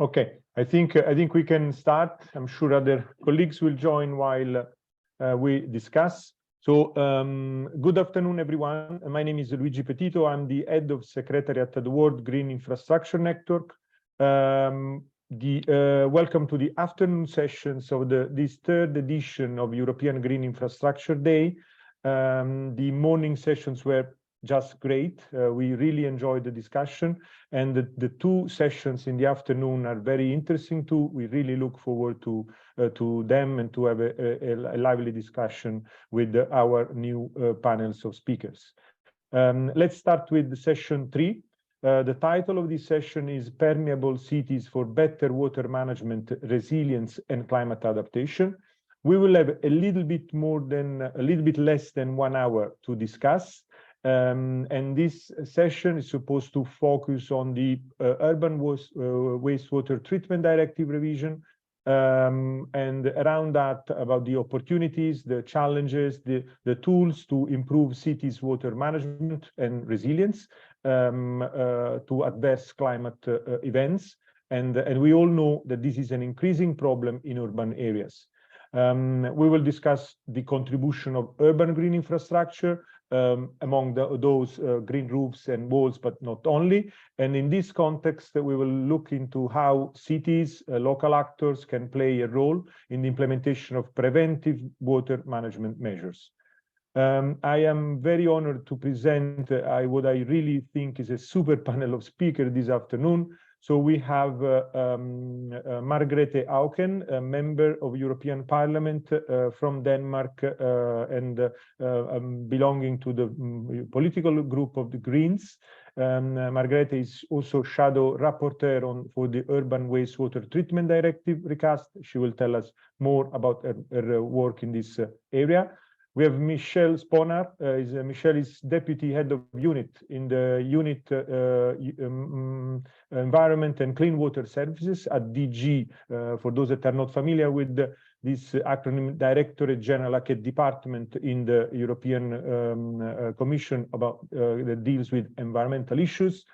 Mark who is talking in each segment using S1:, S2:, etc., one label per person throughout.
S1: Okay, I think we can start. I'm sure other colleagues will join while we discuss. So good afternoon, everyone. My name is Luigi Petito. I'm the head of Secretariat at the World Green Infrastructure Network. Welcome to the afternoon sessions of this third edition of European Green Infrastructure Day. The morning sessions were just great. We really enjoyed the discussion, and the two sessions in the afternoon are very interesting too. We really look forward to them and to have a lively discussion with our new panels of speakers. Let's start with session 3. The title of this session is Permeable Cities for Better Water Management, Resilience and Climate Adaptation. We will have a little bit less than 1 hour to discuss. And this session is supposed to focus on the Urban Wastewater Treatment Directive revision, and around that about the opportunities, the challenges, the tools to improve cities' water management and resilience to adverse climate events. And we all know that this is an increasing problem in urban areas. We will discuss the contribution of urban green infrastructure among those green roofs and walls, but not only. And in this context, we will look into how cities, local actors can play a role in the implementation of preventive water management measures. I am very honored to present what I really think is a super panel of speakers this afternoon. So we have Margrete Auken, a member of European Parliament from Denmark and belonging to the political group of the Greens. Margrete is also shadow rapporteur for the Urban Wastewater Treatment Directive Recast. She will tell us more about her work in this area. We have Michel Sponar. Michel is deputy head of unit in the unit Environment and Clean Water Services at DG. For those that are not familiar with this acronym, Directorate General, like a department in the European Commission that deals with environmental issues.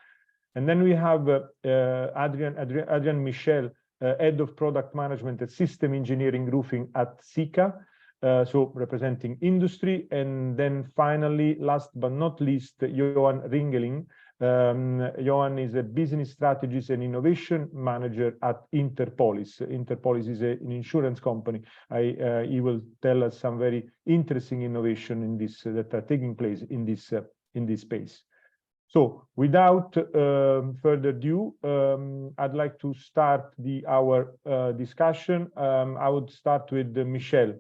S1: And then we have Adrian Michel, head of product management and system engineering roofing at Sika. So representing industry. And then finally, last but not least, Johan Ringeling. Johan is a business strategist and innovation manager at Interpolis. Interpolis is an insurance company. He will tell us some very interesting innovation in this that are taking place in this space. So without further ado, I'd like to start our discussion. I would start with Michel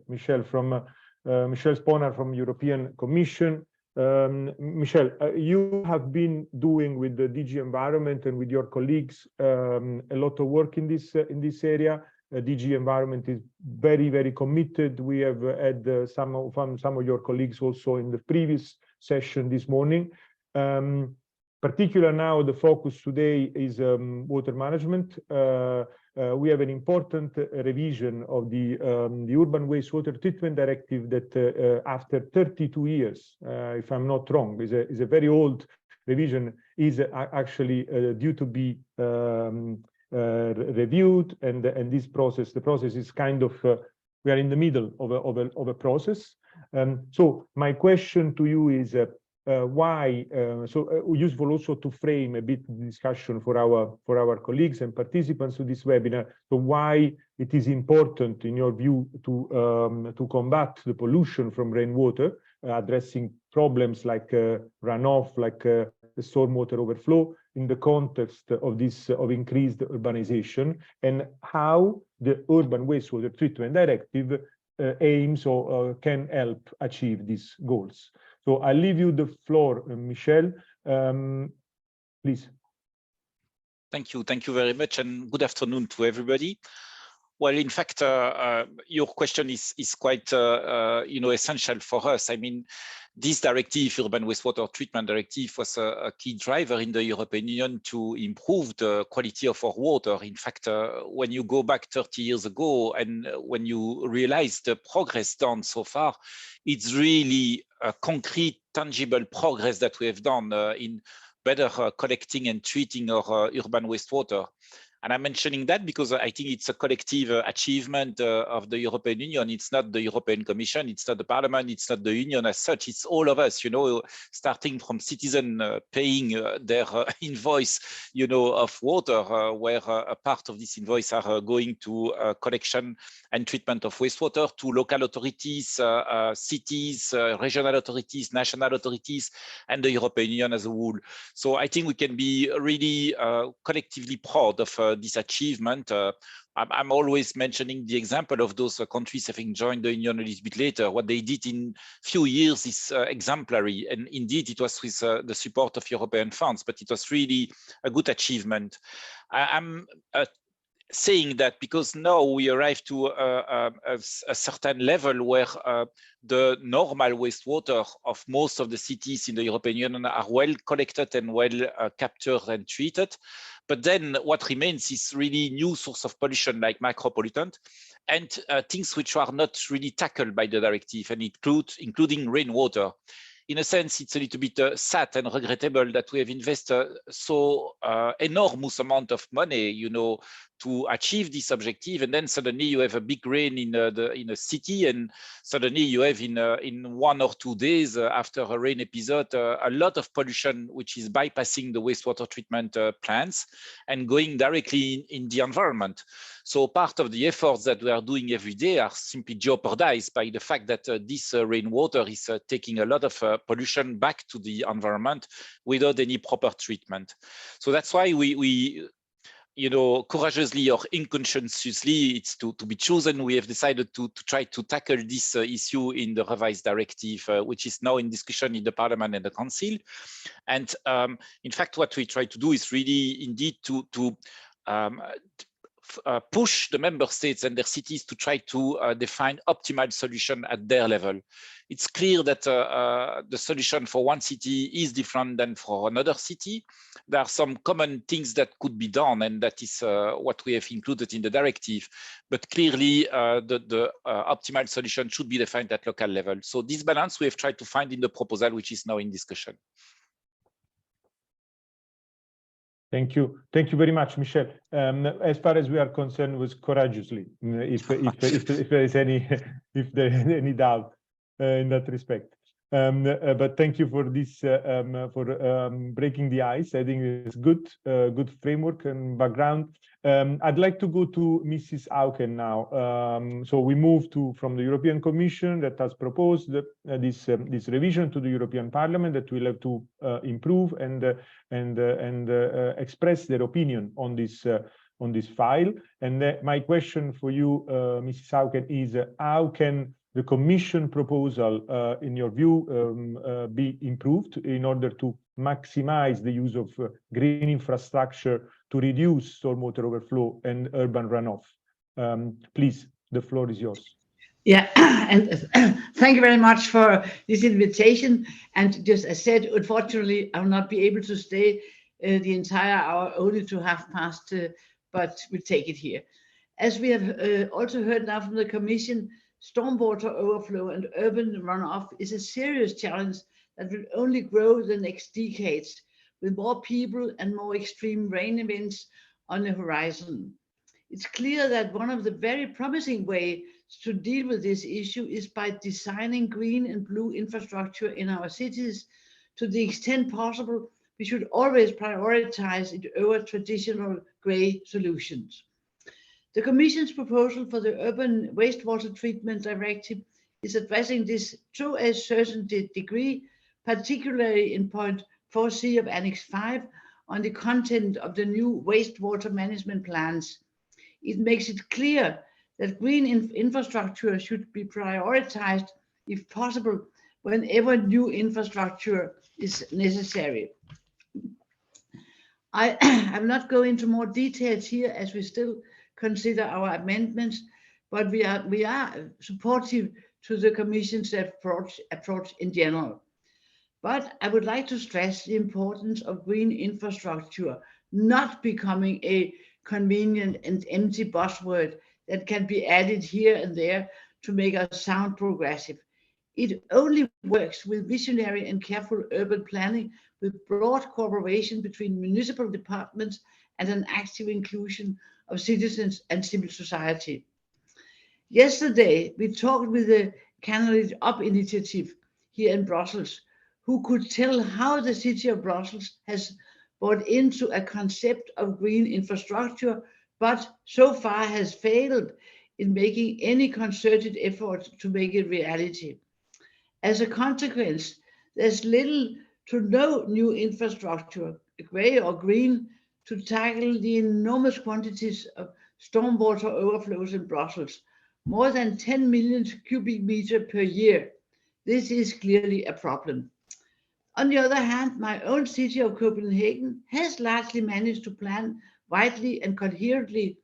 S1: Sponar from European Commission. Michel, you have been doing with the DG Environment and with your colleagues a lot of work in this area. DG Environment is very, very committed. We have had some of your colleagues also in the previous session this morning. Particular now, the focus today is water management. We have an important revision of the Urban Wastewater Treatment Directive that after 32 years, if I'm not wrong, is a very old revision, is actually due to be reviewed. And this process, the process is kind of, we are in the middle of a process. So my question to you is, why useful also to frame a bit the discussion for our colleagues and participants to this webinar. So why it is important, in your view, to combat the pollution from rainwater, addressing problems like runoff, like the stormwater overflow in the context of increased urbanization, and how the Urban Wastewater Treatment Directive aims or can help achieve these goals. So I leave you the floor, Michel, please.
S2: Thank you very much, and good afternoon to everybody. Well, in fact, your question is quite essential for us. I mean, this directive, Urban Wastewater Treatment Directive, was a key driver in the European Union to improve the quality of our water. In fact, when you go back 30 years ago and when you realize the progress done so far, it's really a concrete, tangible progress that we have done in better collecting and treating our urban wastewater. And I'm mentioning that because I think it's a collective achievement of the European Union. It's not the European Commission, it's not the Parliament, it's not the Union as such, it's all of us, you know, starting from citizens paying their invoice, you know, of water, where a part of this invoice are going to collection and treatment of wastewater, to local authorities, cities, regional authorities, national authorities, and the European Union as a whole. So I think we can be really collectively proud of this achievement. I'm always mentioning the example of those countries having joined the Union a little bit later. What they did in few years is exemplary, and indeed it was with the support of European funds, but it was really a good achievement. I'm saying that because now we arrive to a certain level where the normal wastewater of most of the cities in the European Union are well collected and well captured and treated. But then what remains is really new source of pollution like micropollutant and things which are not really tackled by the directive, and including rainwater. In a sense, it's a little bit sad and regrettable that we have invested so enormous amount of money, you know, to achieve this objective, and then suddenly you have a big rain in a city, and suddenly you have in 1 or 2 days after a rain episode a lot of pollution which is bypassing the wastewater treatment plants and going directly in the environment. So part of the efforts that we are doing every day are simply jeopardized by the fact that this rainwater is taking a lot of pollution back to the environment without any proper treatment. So that's why we you know, courageously or unconsciously, it's to be chosen. We have decided to try to tackle this issue in the revised directive, which is now in discussion in the Parliament and the Council. And in fact, what we try to do is really indeed to push the member states and their cities to try to define optimal solution at their level. It's clear that the solution for one city is different than for another city. There are some common things that could be done, and that is what we have included in the directive. But clearly, the optimal solution should be defined at local level. So this balance we have tried to find in the proposal, which is now in discussion.
S1: Thank you. Thank you very much, Michel. As far as we are concerned, was courageously, if there is any doubt in that respect. But thank you for this, breaking the ice. I think it's good, good framework and background. I'd like to go to Mrs. Auken now. So we move from the European Commission that has proposed this revision to the European Parliament that will have to improve and express their opinion on this file. And my question for you, Mrs. Auken, is how can the Commission proposal, in your view, be improved in order to maximize the use of green infrastructure to reduce stormwater overflow and urban runoff? Please, the floor is yours.
S3: Yeah, and thank you very much for this invitation. And just as said, unfortunately, I will not be able to stay the entire hour, only to past, but we'll take it here. As we have also heard now from the Commission, stormwater overflow and urban runoff is a serious challenge that will only grow the next decades, with more people and more extreme rain events on the horizon. It's clear that one of the very promising ways to deal with this issue is by designing green and blue infrastructure in our cities. To the extent possible, we should always prioritize it over traditional gray solutions. The Commission's proposal for the Urban Wastewater Treatment Directive is addressing this to a certain degree, particularly in point 4C of Annex 5 on the content of the new wastewater management plans. It makes it clear that green infrastructure should be prioritized, if possible, whenever new infrastructure is necessary. I will not go into more details here, as we still consider our amendments, but we are supportive to the Commission's approach in general. But I would like to stress the importance of green infrastructure not becoming a convenient and empty buzzword that can be added here and there to make us sound progressive. It only works with visionary and careful urban planning, with broad cooperation between municipal departments and an active inclusion of citizens and civil society. Yesterday, we talked with the Candidate Up initiative here in Brussels, who could tell how the city of Brussels has bought into a concept of green infrastructure, but so far has failed in making any concerted effort to make it reality. As a consequence, there's little to no new infrastructure, grey or green, to tackle the enormous quantities of stormwater overflows in Brussels, more than 10 million cubic meters per year. This is clearly a problem. On the other hand, my own city of Copenhagen has largely managed to plan widely and coherently,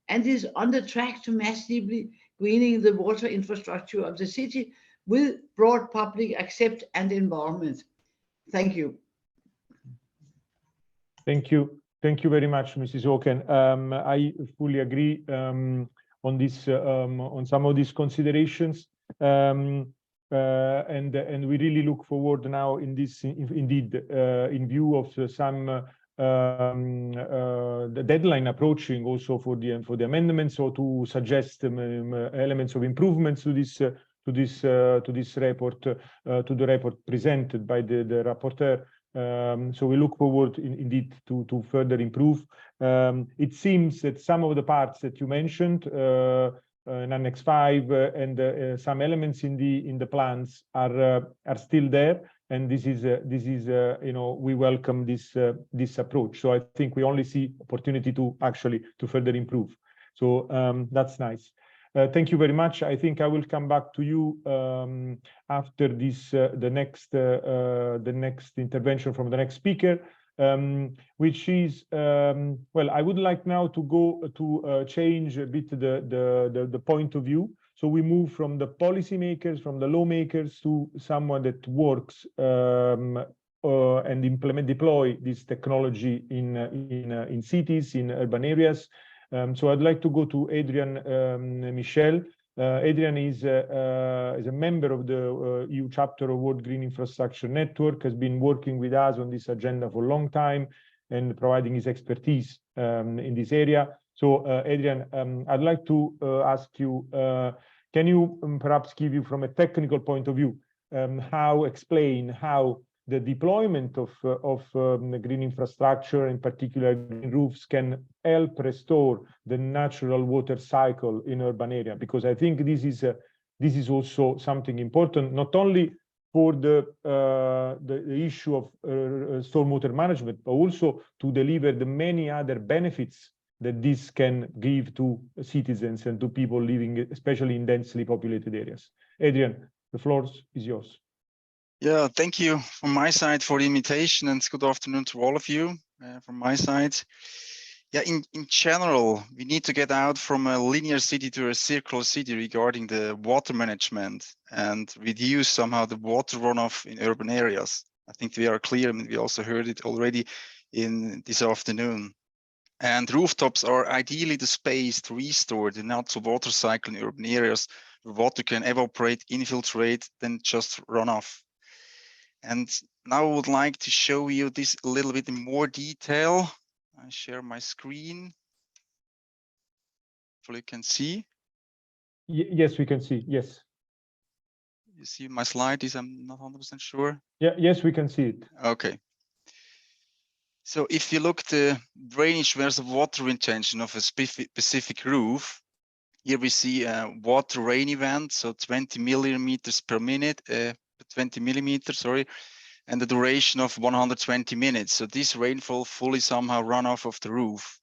S3: and is on the track to massively greening the water infrastructure of the city with broad public accept and involvement. Thank you.
S1: Thank you. Thank you very much, Mrs. Auken. I fully agree on this, on some of these considerations. And we really look forward now in this, indeed, in view of some the deadline approaching also for the amendments, or to suggest elements of improvements to this report, to the report presented by the rapporteur. So we look forward indeed to further improve. It seems that some of the parts that you mentioned, in Annex 5 and some elements in the plans are still there, and this is you know, we welcome this approach. So I think we only see opportunity to actually further improve. So that's nice. Thank you very much. I think I will come back to you after this the next intervention from the next speaker, which is well, I would like now to go to change a bit the point of view. So we move from the policymakers, from the lawmakers, to someone that works and deploy this technology in cities, in urban areas. So I'd like to go to Adrian Michel. Adrian is a member of the EU chapter of World Green Infrastructure Network, has been working with us on this agenda for a long time and providing his expertise in this area. So Adrian, I'd like to ask you, can you perhaps give you from a technical point of view, explain how the deployment of green infrastructure, in particular green roofs, can help restore the natural water cycle in urban area? Because I think this is also something important, not only for the issue of stormwater management, but also to deliver the many other benefits that this can give to citizens and to people living, especially in densely populated areas. Adrian, the floor is yours.
S4: Yeah, thank you from my side for the invitation, and good afternoon to all of you from my side. Yeah, in general, we need to get out from a linear city to a circular city regarding the water management and reduce somehow the water runoff in urban areas. I think we are clear, and we also heard it already in this afternoon. And rooftops are ideally the space to restore the natural water cycle in urban areas where water can evaporate, infiltrate, then just run off. And now I would like to show you this a little bit in more detail. I share my screen. Hopefully you can see.
S1: Yes, we can see. Yes.
S4: You see my slide? I'm not 100% sure.
S1: Yeah. Yes, we can see it.
S4: Okay. So if you look the drainage versus water intention of a specific roof, here we see a water rain event, so 20 millimeters per minute. 20 millimeters, sorry, and the duration of 120 minutes. So this rainfall fully somehow run off of the roof.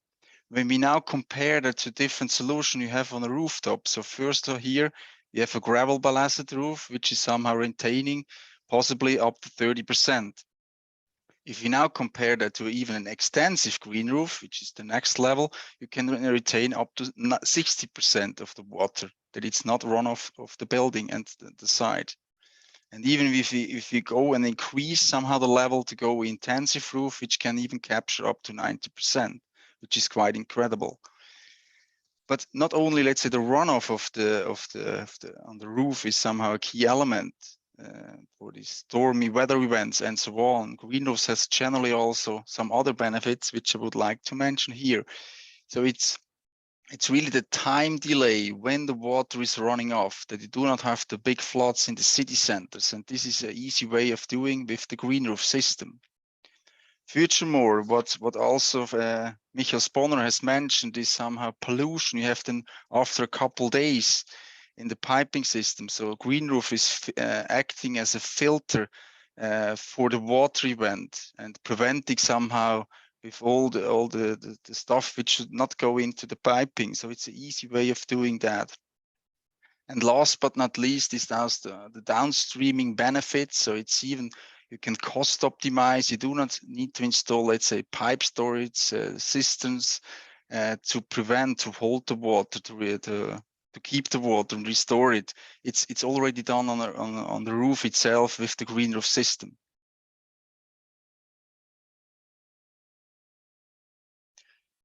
S4: When we now compare that to different solution you have on a rooftop. So first here, you have a gravel ballasted roof, which is somehow retaining possibly up to 30%. If you now compare that to even an extensive green roof, which is the next level, you can retain up to 60% of the water, that it's not run off of the building and the side. And even if we go and increase somehow the level to go intensive roof, which can even capture up to 90%, which is quite incredible. But not only, let's say, the runoff on the roof is somehow a key element. for these stormy weather events and so on. Green roofs has generally also some other benefits, which I would like to mention here. So it's really the time delay when the water is running off, that you do not have the big floods in the city centers. And this is an easy way of doing with the green roof system. Furthermore, what also Michel Sponar has mentioned is somehow pollution. You have then after a couple days in the piping system. So green roof is acting as a filter for the water event and preventing somehow with all the stuff which should not go into the piping. So it's an easy way of doing that. And last but not least is the downstreaming benefits. So it's even, you can cost optimize. You do not need to install, let's say, pipe storage systems to hold the water, to keep the water and restore it. It's already done on the roof itself with the green roof system.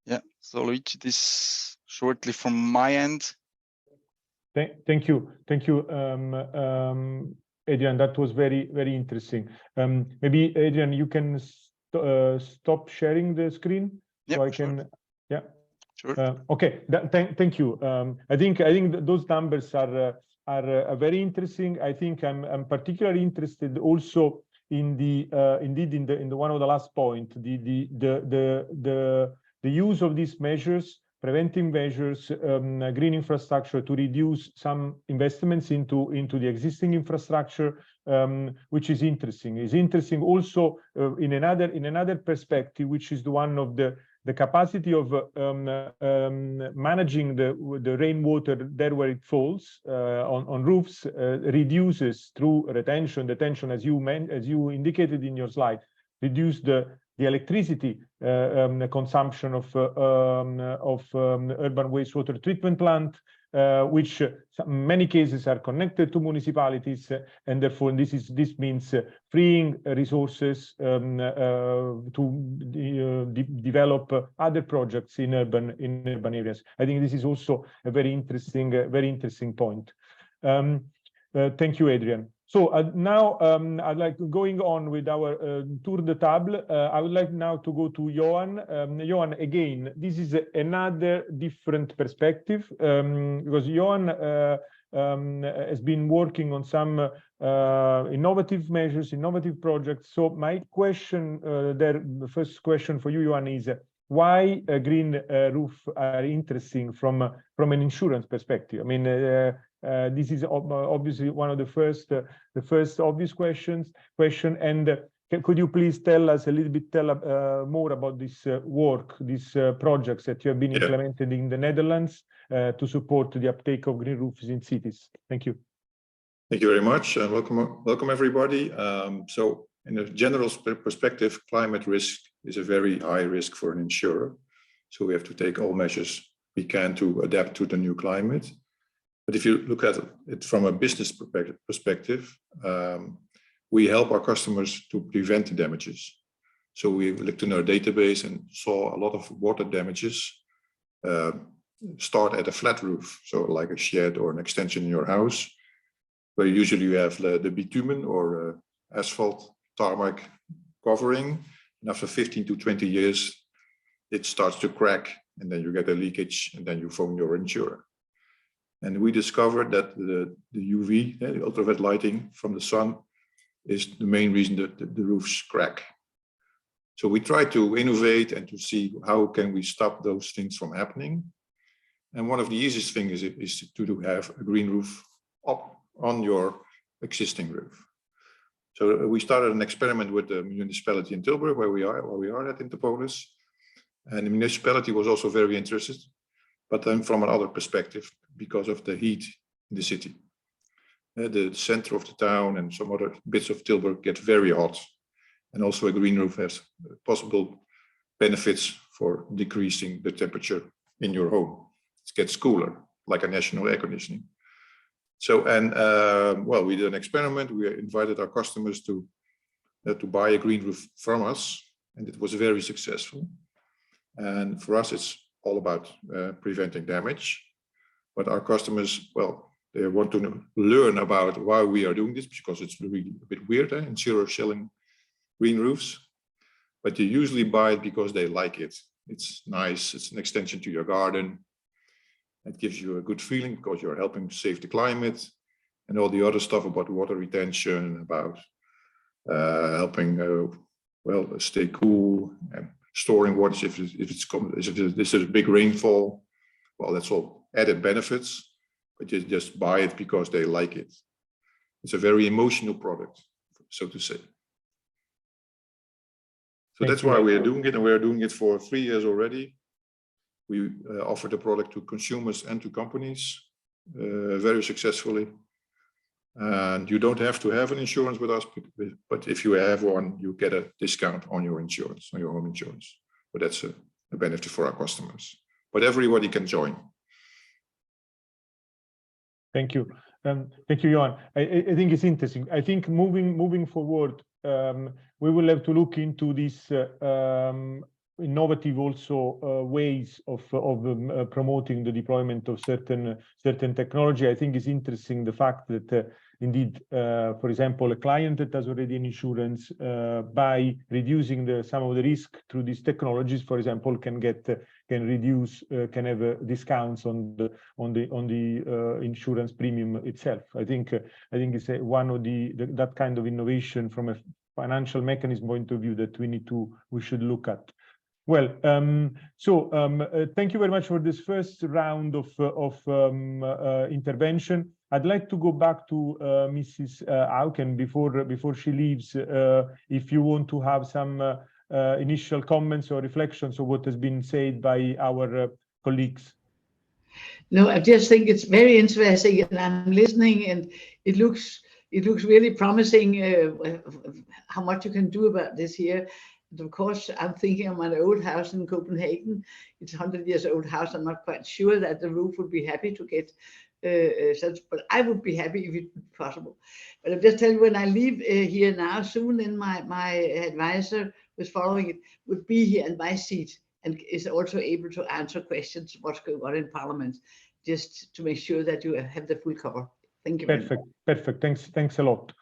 S4: Yeah, so Luigi, this shortly from my end.
S1: Thank you, Adrian. That was very interesting. Maybe Adrian, you can stop sharing the screen,
S4: yep,
S1: so I can.
S4: Sure.
S1: Yeah.
S4: Sure.
S1: Okay. Thank you. I think those numbers are very interesting. I think I'm particularly interested also in the indeed in the one of the last point, the use of these measures, preventive measures, green infrastructure to reduce some investments into the existing infrastructure, which is interesting. Is interesting also in another perspective, which is the one of the capacity of managing the rainwater there where it falls on roofs, reduces through detention, as you indicated in your slide, reduce the electricity consumption of urban wastewater treatment plant, which in many cases are connected to municipalities, and therefore this means freeing resources to develop other projects in urban areas. I think this is also a very interesting point. Thank you, Adrian. So now I'd like going on with our tour de table. I would like now to go to Johan. Johan, again, this is another different perspective because Johan has been working on some innovative measures, innovative projects. So my question, the first question for you, Johan, is why a green roof are interesting from an insurance perspective? I mean, this is obviously one of the first obvious question. And could you please tell us a little bit more about this work, these projects that you have been implemented in the Netherlands to support the uptake of green roofs in cities? Thank you.
S5: Thank you very much, and welcome everybody. So in a general perspective, climate risk is a very high risk for an insurer. So we have to take all measures we can to adapt to the new climate. But if you look at it from a business perspective, we help our customers to prevent the damages. So we looked in our database and saw a lot of water damages start at a flat roof, so like a shed or an extension in your house, where usually you have the bitumen or asphalt tarmac covering, and after 15 to 20 years, it starts to crack, and then you get a leakage, and then you phone your insurer. And we discovered that the UV, the ultraviolet lighting from the sun, is the main reason that the roofs crack. So we try to innovate and to see how can we stop those things from happening. And one of the easiest things is to have a green roof up on your existing roof. So we started an experiment with the municipality in Tilburg, where we are at Interpolis. And the municipality was also very interested, but then from another perspective, because of the heat in the city. The center of the town and some other bits of Tilburg get very hot. And also a green roof has possible benefits for decreasing the temperature in your home. It gets cooler, like a national air conditioning. So, and well, we did an experiment. We invited our customers to buy a green roof from us, and it was very successful. And for us, it's all about preventing damage. But our customers, well, they want to learn about why we are doing this, because it's really a bit weird, insurers selling green roofs. But you usually buy it because they like it. It's nice, it's an extension to your garden. It gives you a good feeling because you're helping save the climate, and all the other stuff about water retention, about helping well, stay cool and storing water if this is a big rainfall. Well, that's all added benefits, but you just buy it because they like it. It's a very emotional product, so to say. So that's why we are doing it, and we are doing it for 3 years already. We offer the product to consumers and to companies very successfully. And you don't have to have an insurance with us, but if you have one, you get a discount on your insurance, on your home insurance. But that's a benefit for our customers. But everybody can join.
S1: Thank you. Thank you, Johan. I think it's interesting. I think moving forward, we will have to look into this innovative also ways of promoting the deployment of certain technology. I think it's interesting the fact that indeed, for example, a client that has already an insurance by reducing some of the risk through these technologies, for example, can have discounts on the insurance premium itself. I think it's one of that kind of innovation from a financial mechanism point of view that we should look at. Well, thank you very much for this first round of intervention. I'd like to go back to Mrs. Auken before she leaves. If you want to have some initial comments or reflections on what has been said by our colleagues.
S3: No, I just think it's very interesting, and I'm listening, and it looks really promising how much you can do about this here. And of course, I'm thinking of my old house in Copenhagen. It's a 100-year-old house. I'm not quite sure that the roof would be happy to get such, but I would be happy if it was possible. But I'll just tell you, when I leave here now, soon, then my advisor who's following it would be here in my seat and is also able to answer questions what's going on in Parliament, just to make sure that you have the full cover. Thank you.
S1: Perfect. Thanks a lot.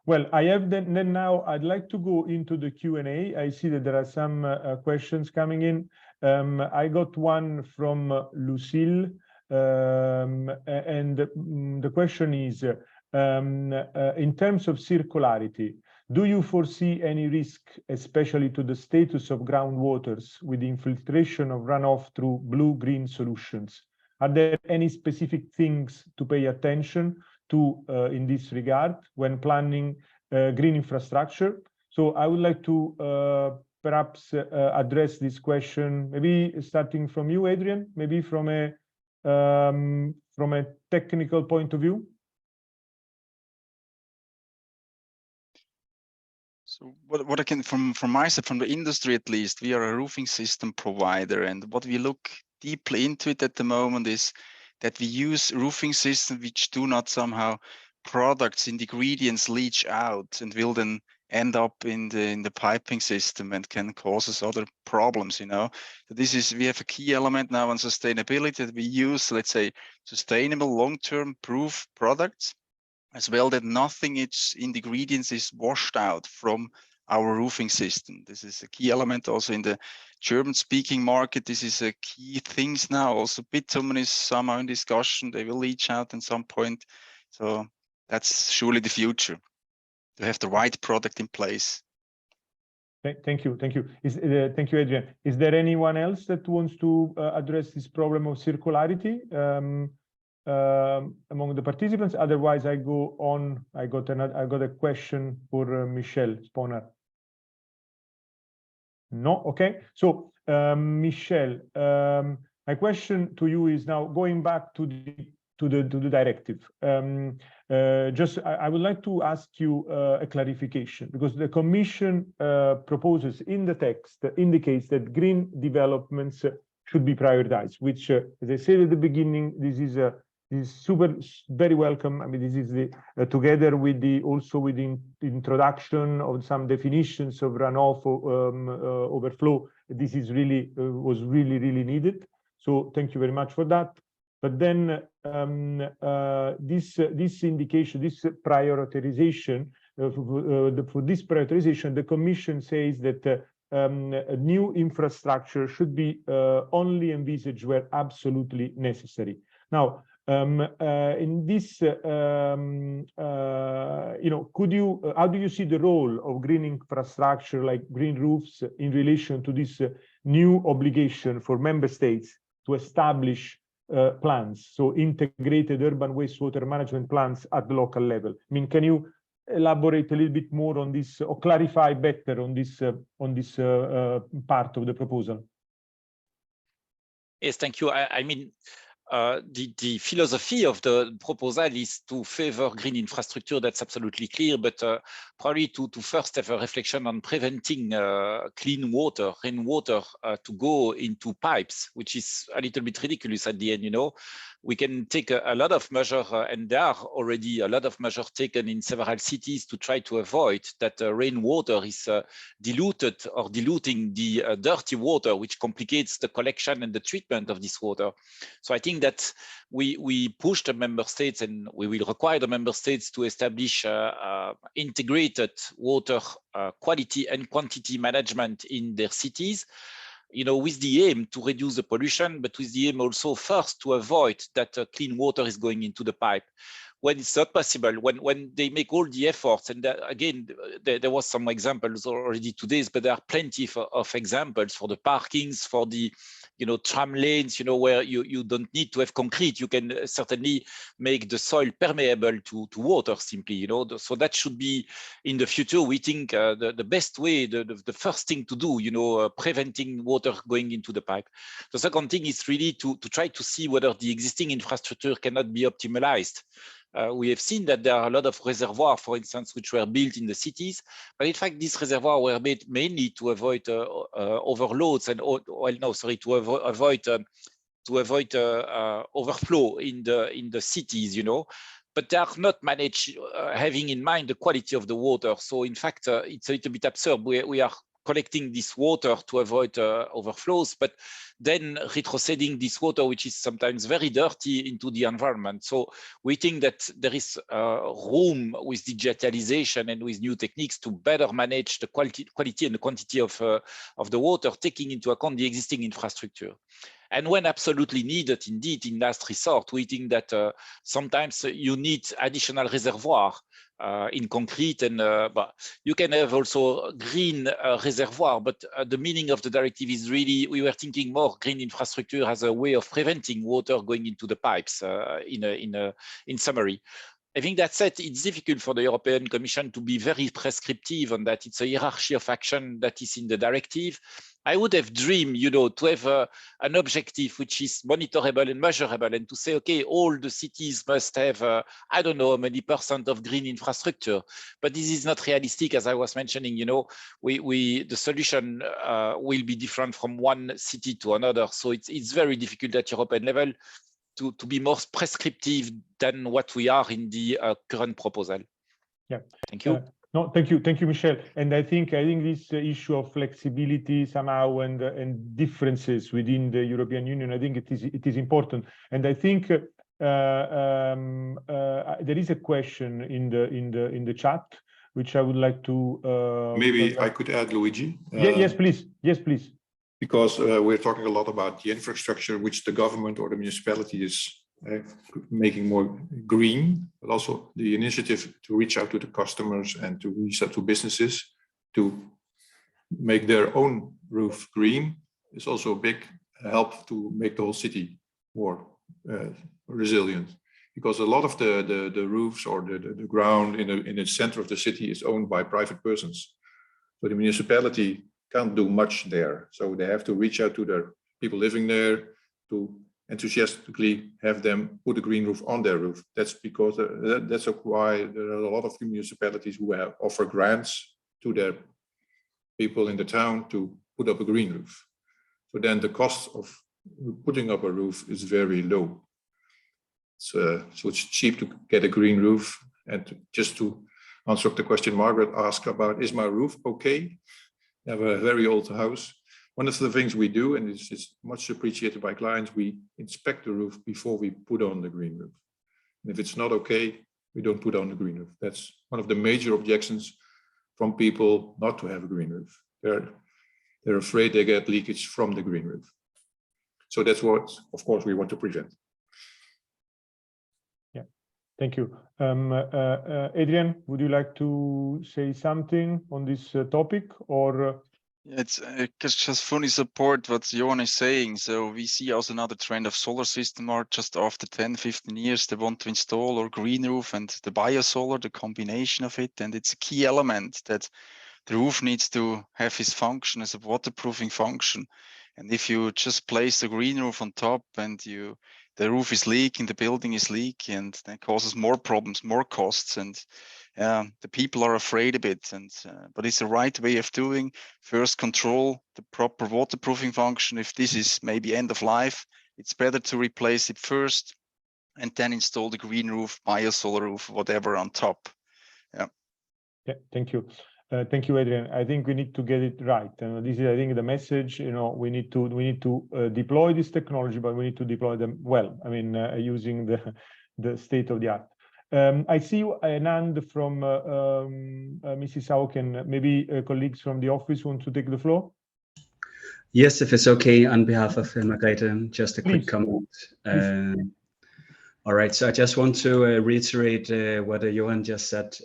S1: Well, I have then now I'd like to go into the Q&A. I see that there are some questions coming in. I got one from Lucille, and the question is, in terms of circularity, do you foresee any risk, especially to the status of groundwaters, with the infiltration of runoff through blue-green solutions? Are there any specific things to pay attention to in this regard when planning green infrastructure? So I would like to perhaps address this question, maybe starting from you, Adrian, maybe from a technical point of view.
S4: So what I can, from my side, from the industry at least, we are a roofing system provider, and what we look deeply into it at the moment is that we use roofing systems which do not somehow products and ingredients leach out and will then end up in the piping system and can cause us other problems, you know. So this is, we have a key element now on sustainability that we use, let's say, sustainable long-term proof products, as well that nothing in the ingredients is washed out from our roofing system. This is a key element also in the German-speaking market. This is a key things now. Also, bitumen is somehow in discussion. They will leach out at some point. So that's surely the future, to have the right product in place.
S1: Thank you. Thank you, Adrian. Is there anyone else that wants to address this problem of circularity among the participants? Otherwise, I go on. I got a question for Michel Sponar. No, okay. So Michel, my question to you is now going back to the directive. I would like to ask you a clarification, because the Commission proposes in the text indicates that green developments should be prioritized, which, as I said at the beginning, this is very welcome. I mean, this is together with the introduction of some definitions of runoff overflow. This is really was really needed. So thank you very much for that. But then this indication, this prioritization, for this prioritization, the Commission says that a new infrastructure should be only envisaged where absolutely necessary. Now, in this, how do you see the role of green infrastructure like green roofs in relation to this new obligation for member states to establish plans, so integrated urban wastewater management plans at the local level? I mean, can you elaborate a little bit more on this, or clarify better on this part of the proposal?
S2: Yes, thank you. I mean, the philosophy of the proposal is to favor green infrastructure. That's absolutely clear, but probably to first have a reflection on preventing clean water, rainwater, to go into pipes, which is a little bit ridiculous at the end. You know, we can take a lot of measures, and there are already a lot of measures taken in several cities to try to avoid that rainwater is diluted or diluting the dirty water, which complicates the collection and the treatment of this water. So I think that we push the member states, and we will require the member states to establish integrated water quality and quantity management in their cities, you know, with the aim to reduce the pollution, but with the aim also first to avoid that clean water is going into the pipe. When it's not possible, when they make all the efforts, and again, there was some examples already today, but there are plenty of examples for the parkings, for the, you know, tram lanes, you know, where you don't need to have concrete. You can certainly make the soil permeable to water simply, you know. So that should be in the future. We think the best way, the first thing to do, you know, preventing water going into the pipe. The second thing is really to try to see whether the existing infrastructure cannot be optimized. We have seen that there are a lot of reservoirs, for instance, which were built in the cities, but in fact, these reservoirs were made mainly to avoid overloads and, to avoid overflow in the cities, you know. But they are not managed having in mind the quality of the water. So in fact, it's a little bit absurd. We are collecting this water to avoid overflows, but then retroceding this water, which is sometimes very dirty, into the environment. So we think that there is room with digitalization and with new techniques to better manage the quality and the quantity of the water, taking into account the existing infrastructure. And when absolutely needed, indeed, in last resort, we think that sometimes you need additional reservoir in concrete, and but you can have also green reservoir. But the meaning of the directive is really, we were thinking more green infrastructure as a way of preventing water going into the pipes. In summary, I think that said, it's difficult for the European Commission to be very prescriptive on that. It's a hierarchy of action that is in the directive. I would have dreamed, you know, to have an objective which is monitorable and measurable, and to say, okay, all the cities must have, I don't know how many % of green infrastructure, but this is not realistic. As I was mentioning, you know, the solution will be different from one city to another. So it's very difficult at European level to be more prescriptive than what we are in the current proposal.
S1: Yeah.
S2: Thank you.
S1: No, thank you, Michel. And I think this issue of flexibility somehow and differences within the European Union, I think it is important. And I think there is a question in the chat which I would like to.
S5: Maybe I could add, Luigi.
S1: Yes, please. Yes, please.
S5: Because we're talking a lot about the infrastructure which the government or the municipality is making more green, but also the initiative to reach out to the customers and to reach out to businesses to make their own roof green is also a big help to make the whole city more resilient. Because a lot of the roofs or the ground in the center of the city is owned by private persons. So the municipality can't do much there. So they have to reach out to the people living there to enthusiastically have them put a green roof on their roof. That's because that's why there are a lot of municipalities who offer grants to their people in the town to put up a green roof. So then the cost of putting up a roof is very low. So it's cheap to get a green roof. And just to answer the question Margaret asked about, is my roof okay? I have a very old house. one of the things we do, and it's much appreciated by clients, we inspect the roof before we put on the green roof. And if it's not okay, we don't put on the green roof. That's one of the major objections from people not to have a green roof. They're afraid they get leakage from the green roof. So that's what, of course, we want to prevent.
S1: Yeah, thank you. Adrian, would you like to say something on this topic, or?
S4: It's just fully support what Johan is saying. So we see also another trend of solar system are just after 10, 15 years, they want to install or green roof and the biosolar, the combination of it. And it's a key element that the roof needs to have its function as a waterproofing function. And if you just place the green roof on top and the roof is leaking, the building is leaking, and that causes more problems, more costs, and the people are afraid of it. And but it's the right way of doing. First, control the proper waterproofing function. If this is maybe end of life, it's better to replace it first, and then install the green roof, biosolar roof, whatever on top. Yeah.
S1: Yeah. Thank you. Thank you, Adrian. I think we need to get it right. This is, I think, the message. We need to deploy this technology, but we need to deploy them well. I mean, using the state of the art. I see an hand from Mrs. Auken. Maybe colleagues from the office want to take the floor.
S6: Yes, if it's okay, on behalf of Margrete, just a quick comment. All right, so I just want to reiterate what Johan just said.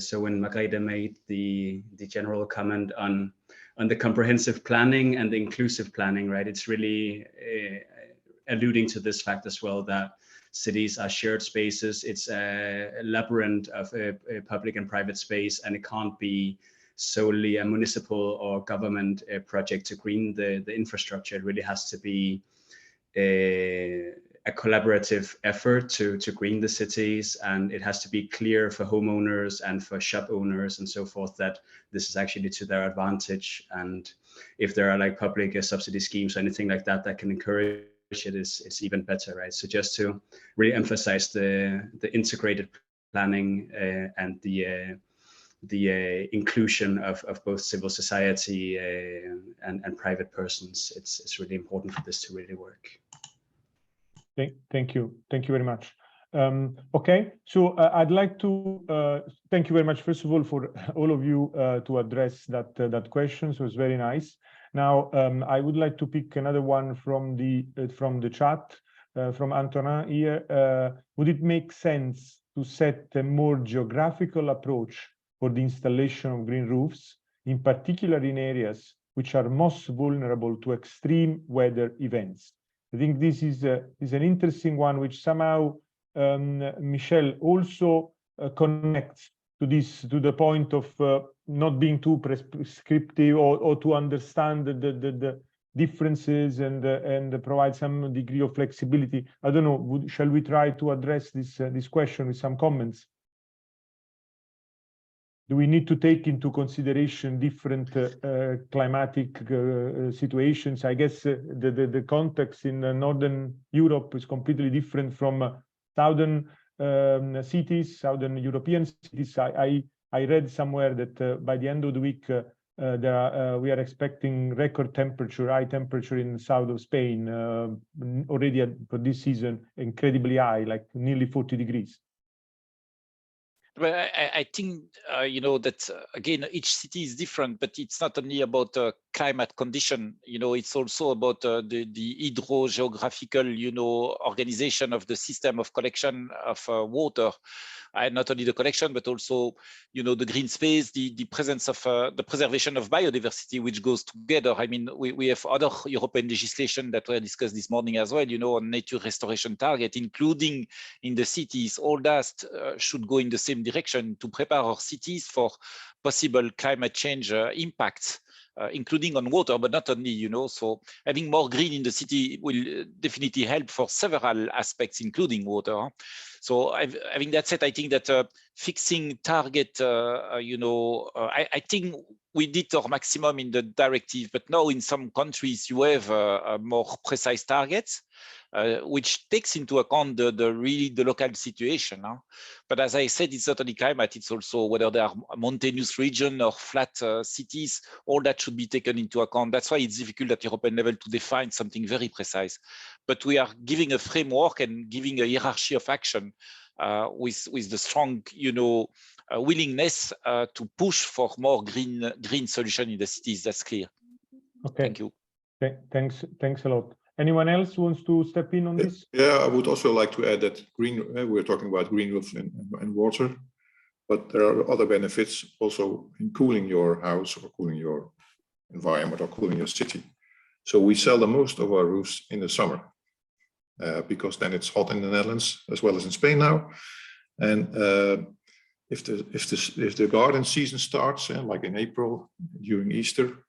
S6: So when Margrete made the general comment on the comprehensive planning and the inclusive planning, right? It's really alluding to this fact as well, that cities are shared spaces. It's a labyrinth of public and private space, and it can't be solely a municipal or government project to green the infrastructure. It really has to be a collaborative effort to green the cities, and it has to be clear for homeowners and for shop owners and so forth that this is actually to their advantage. And if there are like public subsidy schemes or anything like that that can encourage it, is even better, right? So just to really emphasize the integrated planning and the inclusion of both civil society and private persons. It's really important for this to really work.
S1: Thank you very much. Okay, so I'd like to thank you very much, first of all, for all of you to address that question. So it's very nice. Now I would like to pick another one from the chat from Antonin here. Would it make sense to set a more geographical approach for the installation of green roofs, in particular in areas which are most vulnerable to extreme weather events? I think this is an interesting one, which somehow Michel also connects to the point of not being too prescriptive or to understand the differences and provide some degree of flexibility. I don't know. Shall we try to address this question with some comments? Do we need to take into consideration different climatic situations? I guess the context in Northern Europe is completely different from southern cities, southern European cities. I read somewhere that by the end of the week, we are expecting record temperature, high temperature in the south of Spain already for this season, incredibly high, like nearly 40 degrees.
S2: Well, I think, that, again, each city is different, but it's not only about climate condition, it's also about the hydrogeographical, organization of the system of collection of water. And not only the collection, but also, the green space, the presence of the preservation of biodiversity, which goes together. I mean, we have other European legislation that were discussed this morning as well, on nature restoration target, including in the cities. All that should go in the same direction to prepare our cities for possible climate change impacts, including on water, but not only, so having more green in the city will definitely help for several aspects, including water. So having that said, I think that fixing target, I think we did our maximum in the directive, but now in some countries you have more precise targets. which takes into account the local situation. Huh? But as I said, it's not only climate, it's also whether they are mountainous region or flat cities, all that should be taken into account. That's why it's difficult at European level to define something very precise. But we are giving a framework and giving a hierarchy of action with the strong, willingness to push for more green solution in the cities. That's clear.
S1: Okay.
S2: Thank you.
S1: Okay. Thanks a lot. Anyone else wants to step in on this?
S5: Yeah, I would also like to add that we're talking about green roof and water, but there are other benefits also in cooling your house or cooling your environment or cooling your city. So we sell the most of our roofs in the summer because then it's hot in the Netherlands as well as in Spain now. And if the garden season starts, like in April during Easter,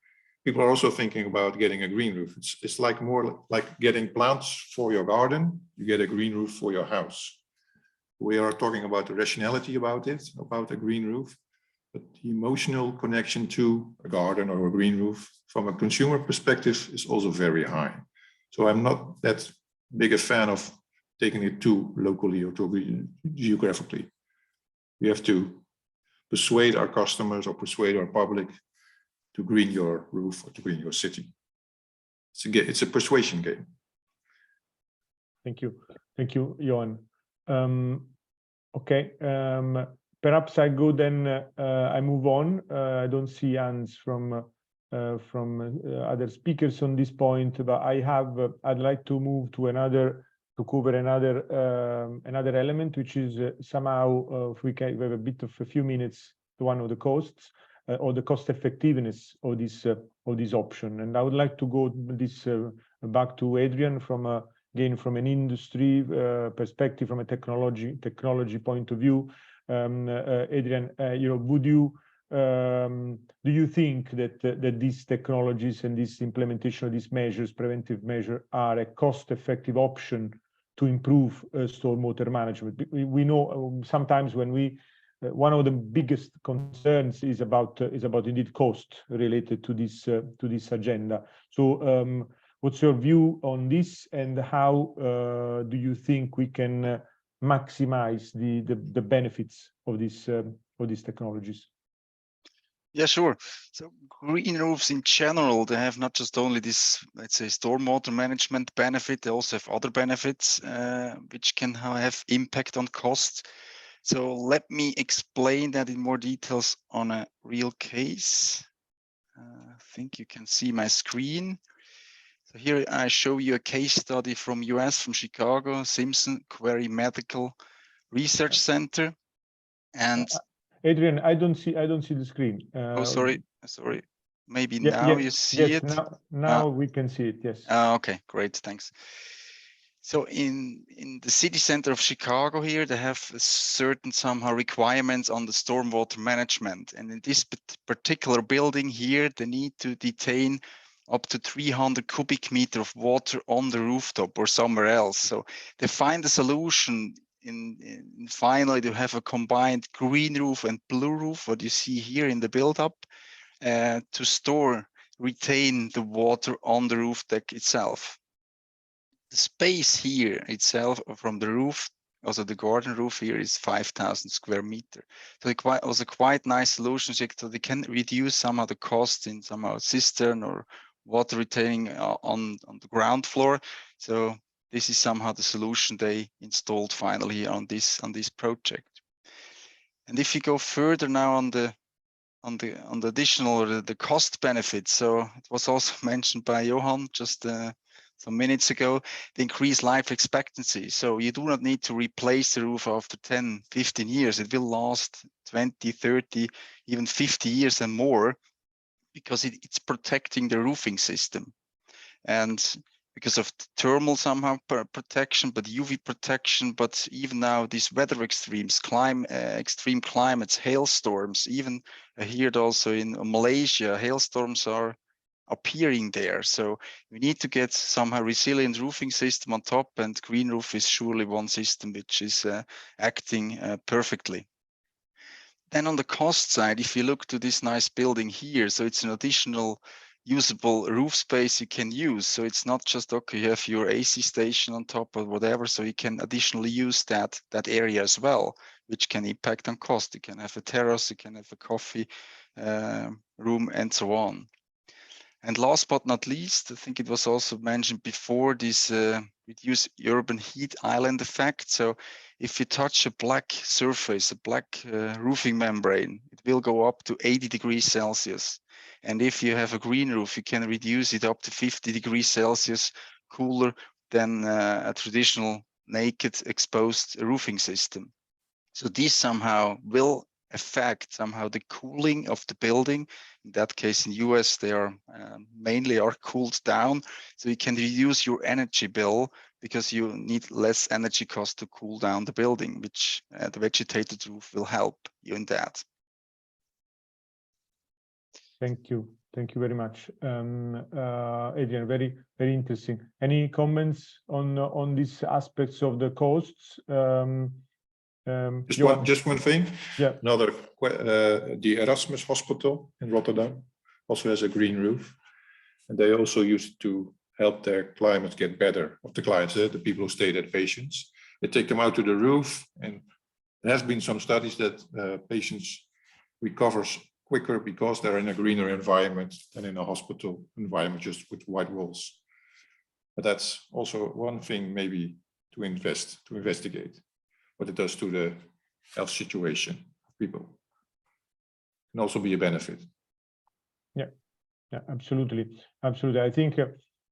S5: people are also thinking about getting a green roof. It's like more like getting plants for your garden. You get a green roof for your house. We are talking about the rationality about a green roof, but the emotional connection to a garden or a green roof from a consumer perspective is also very high. So I'm not that big a fan of taking it too locally or too geographically. We have to persuade our customers or persuade our public to green your roof or to green your city. It's a persuasion game.
S1: Thank you, Johan. Okay, perhaps I go then. I move on. I don't see hands from other speakers on this point, but I'd like to move to cover another element, which is somehow, if we have a few minutes, to one of the costs. Or the cost effectiveness of this option. And I would like to go this back to Adrian again from an industry perspective, from a technology point of view. Adrian, do you think that these technologies and this implementation of these measures, preventive measures, are a cost-effective option to improve stormwater management? We know sometimes when one of the biggest concerns is about indeed cost related to this agenda. So what's your view on this, and how do you think we can maximize the benefits of these technologies?
S4: Yeah, sure. So green roofs in general, they have not just only this, let's say, stormwater management benefit, they also have other benefits which can have impact on costs. So let me explain that in more details on a real case. I think you can see my screen. So here I show you a case study from US, from Chicago, Simpson Query Medical Research Center. And
S1: Adrian, I don't see the screen.
S4: Oh, sorry. Maybe now you see it.
S1: Now we can see it. Yes.
S4: Okay, great. Thanks. So in the city center of Chicago here, they have certain somehow requirements on the stormwater management. And in this particular building here, they need to detain up to 300 cubic meter of water on the rooftop or somewhere else. So they find a solution in finally to have a combined green roof and blue roof, what you see here in the build-up, to retain the water on the roof deck itself. The space here itself from the roof, also the garden roof here, is 5,000 square meters. So it was a quite nice solution. So they can reduce somehow the cost in somehow cistern or water retaining on the ground floor. So this is somehow the solution they installed finally on this project. And if you go further now on the additional or the cost benefits, so it was also mentioned by Johan just some minutes ago, the increased life expectancy. So you do not need to replace the roof after 10, 15 years. It will last 20, 30, even 50 years and more, because it's protecting the roofing system. And because of the thermal somehow protection, but UV protection, but even now these weather extremes, extreme climates, hailstorms, even here also in Malaysia, hailstorms are appearing there. So we need to get somehow resilient roofing system on top, and green roof is surely one system which is acting perfectly. Then on the cost side, if you look to this nice building here, so it's an additional usable roof space you can use. So it's not just, okay, you have your AC station on top or whatever, so you can additionally use that area as well, which can impact on cost. You can have a terrace, you can have a coffee room, and so on. And last but not least, I think it was also mentioned before, this reduce urban heat island effect. So if you touch a black surface, a black roofing membrane, it will go up to 80 degrees Celsius. And if you have a green roof, you can reduce it up to 50 degrees Celsius cooler than a traditional naked exposed roofing system. So this somehow will affect somehow the cooling of the building. In that case, in US, they are mainly cooled down. So you can reduce your energy bill because you need less energy cost to cool down the building, which the vegetated roof will help you in that.
S1: Thank you. Thank you very much. Adrian, very interesting. Any comments on these aspects of the costs?
S5: Just one thing.
S1: Yeah.
S5: Another, the Erasmus Hospital in Rotterdam also has a green roof, and they also use it to help their clients get better. Of the clients, the people who stay there, patients, they take them out to the roof, and there has been some studies that patients recover quicker because they're in a greener environment than in a hospital environment just with white walls. But that's also one thing maybe to investigate. What it does to the health situation of people can also be a benefit. Yeah, absolutely. I think